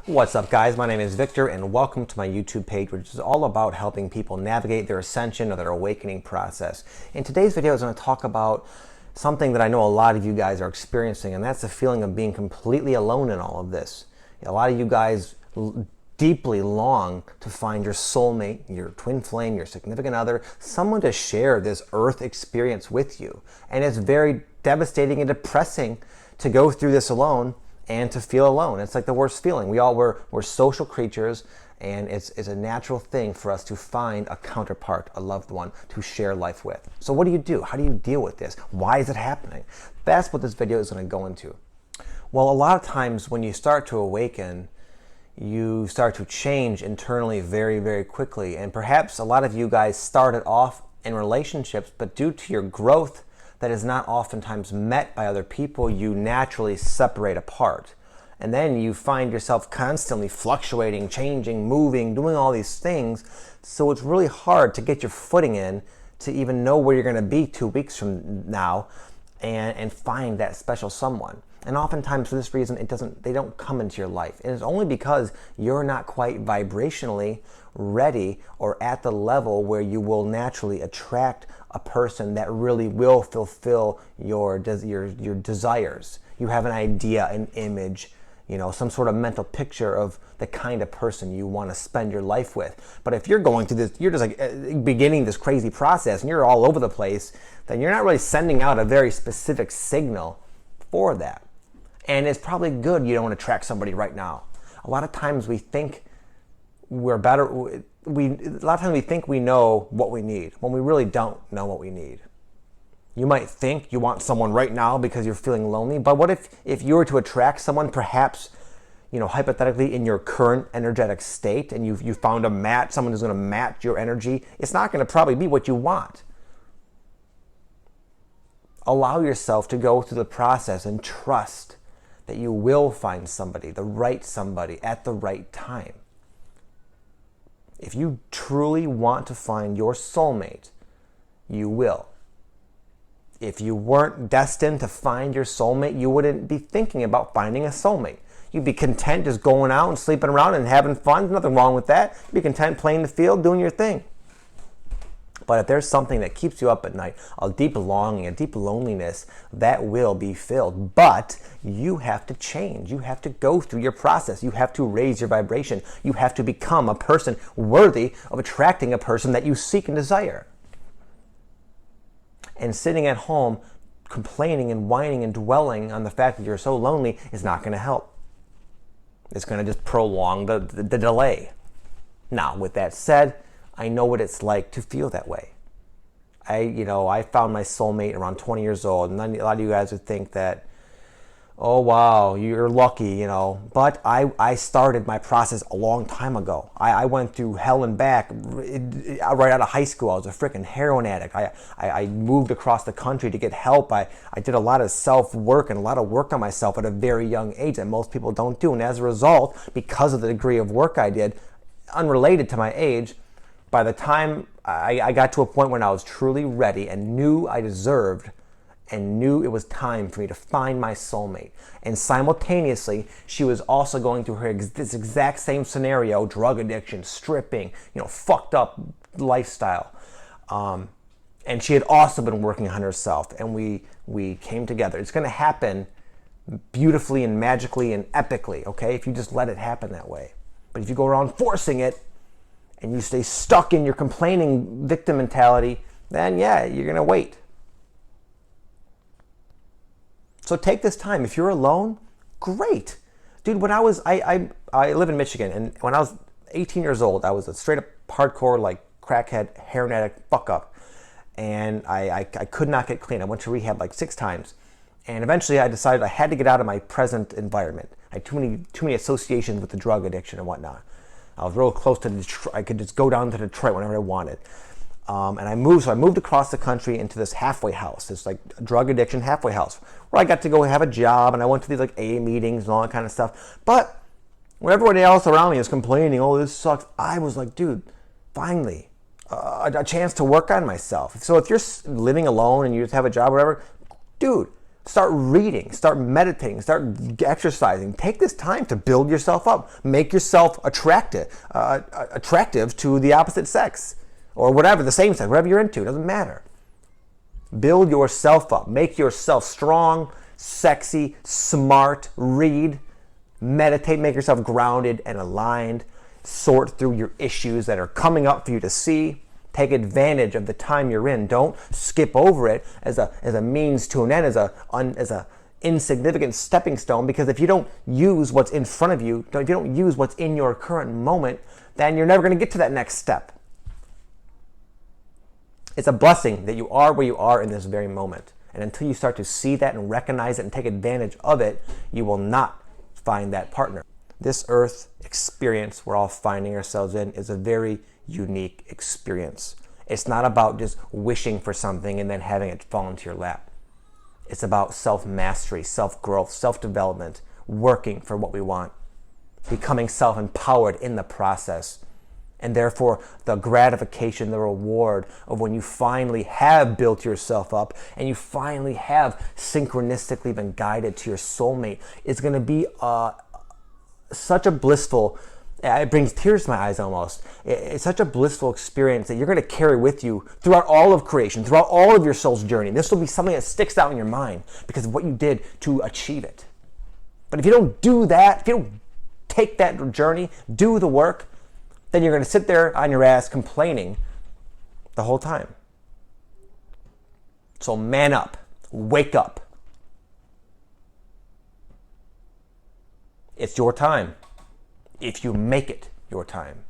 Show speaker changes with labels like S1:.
S1: What's up, guys? My name is Victor and welcome to my YouTube page, which is all about helping people navigate their ascension or their awakening process. In today's video, I'm going to talk about something that I know a lot of you guys are experiencing, and that's the feeling of being completely alone in all of this. A lot of you guys deeply long to find your soulmate, your twin flame, your significant other, someone to share this earth experience with you. And it's very devastating and depressing to go through this alone and to feel alone. It's like the worst feeling. We're social creatures, and it's a natural thing for us to find a counterpart, a loved one to share life with. So what do you do? How do you deal with this? Why is it happening? That's what this video is going to go into. Well, a lot of times when you start to awaken, you start to change internally very, very quickly. And perhaps a lot of you guys started off in relationships, but due to your growth that is not oftentimes met by other people, you naturally separate apart. And then you find yourself constantly fluctuating, changing, moving, doing all these things. So it's really hard to get your footing in to even know where you're going to be 2 weeks from now and find that special someone. And oftentimes for this reason, they don't come into your life. And it's only because you're not quite vibrationally ready or at the level where you will naturally attract a person that really will fulfill your desires. You have an idea, an image, some sort of mental picture of the kind of person you want to spend your life with. But if you're going through this, you're just like beginning this crazy process and you're all over the place, then you're not really sending out a very specific signal for that. And it's probably good you don't attract somebody right now. A lot of times we think we're better. A lot of times we think we know what we need when we really don't know what we need. You might think you want someone right now because you're feeling lonely, but what if you were to attract someone, perhaps, hypothetically in your current energetic state, and you found a match, someone who's going to match your energy? It's not going to probably be what you want. Allow yourself to go through the process and trust that you will find somebody at the right time. If you truly want to find your soulmate, you will. If you weren't destined to find your soulmate, you wouldn't be thinking about finding a soulmate. You'd be content just going out and sleeping around and having fun. There's nothing wrong with that. You'd be content playing the field, doing your thing. But if there's something that keeps you up at night, a deep longing, a deep loneliness, that will be filled. But you have to change. You have to go through your process. You have to raise your vibration. You have to become a person worthy of attracting a person that you seek and desire. And sitting at home complaining and whining and dwelling on the fact that you're so lonely is not going to help. It's going to just prolong the delay. Now, with that said, I know what it's like to feel that way. I found my soulmate around 20 years old, and a lot of you guys would think that, oh wow, you're lucky, But I started my process a long time ago. I went through hell and back right out of high school. I was a freaking heroin addict. I moved across the country to get help. I did a lot of self-work and a lot of work on myself at a very young age that most people don't do. And as a result, because of the degree of work I did, unrelated to my age, by the time I got to a point when I was truly ready and knew I deserved and knew it was time for me to find my soulmate. And simultaneously, she was also going through this exact same scenario, drug addiction, stripping, fucked up lifestyle. And she had also been working on herself, and we came together. It's going to happen beautifully and magically and epically, okay, if you just let it happen that way. But if you go around forcing it, and you stay stuck in your complaining victim mentality, then yeah, you're going to wait. So take this time. If you're alone, great. Dude, when I live in Michigan, and when I was 18 years old, I was a straight up hardcore, crackhead, heroin addict, fuck up. And I could not get clean. I went to rehab 6 times. And eventually I decided I had to get out of my present environment. I had too many associations with the drug addiction and whatnot. I was real close to Detroit. I could just go down to Detroit whenever I wanted. And I moved across the country into this halfway house, this drug addiction halfway house, where I got to go have a job, and I went to these AA meetings and all that kind of stuff. But when everybody else around me is complaining, oh, this sucks, I was like, dude, finally, a chance to work on myself. So if you're living alone and you just have a job or whatever, dude, Start reading, start meditating, start exercising. Take this time to build yourself up. Make yourself attractive to the opposite sex or whatever, the same sex, whatever you're into. It doesn't matter. Build yourself up. Make yourself strong, sexy, smart. Read, meditate, make yourself grounded and aligned. Sort through your issues that are coming up for you to see. Take advantage of the time you're in. Don't skip over it as a means to an end, as a insignificant stepping stone. Because if you don't use what's in front of you, if you don't use what's in your current moment, then you're never going to get to that next step. It's a blessing that you are where you are in this very moment. And until you start to see that and recognize it and take advantage of it, you will not find that partner. This earth experience we're all finding ourselves in is a very unique experience. It's not about just wishing for something and then having it fall into your lap. It's about self-mastery, self-growth, self-development, working for what we want, becoming self-empowered in the process, and therefore the gratification, the reward of when you finally have built yourself up and you finally have synchronistically been guided to your soulmate is going to be such a blissful, it brings tears to my eyes almost. It's such a blissful experience that you're going to carry with you throughout all of creation, throughout all of your soul's journey. This will be something that sticks out in your mind because of what you did to achieve it. But if you don't do that, if you don't take that journey, do the work, then you're going to sit there on your ass complaining the whole time. So man up, wake up. It's your time. If you make it your time.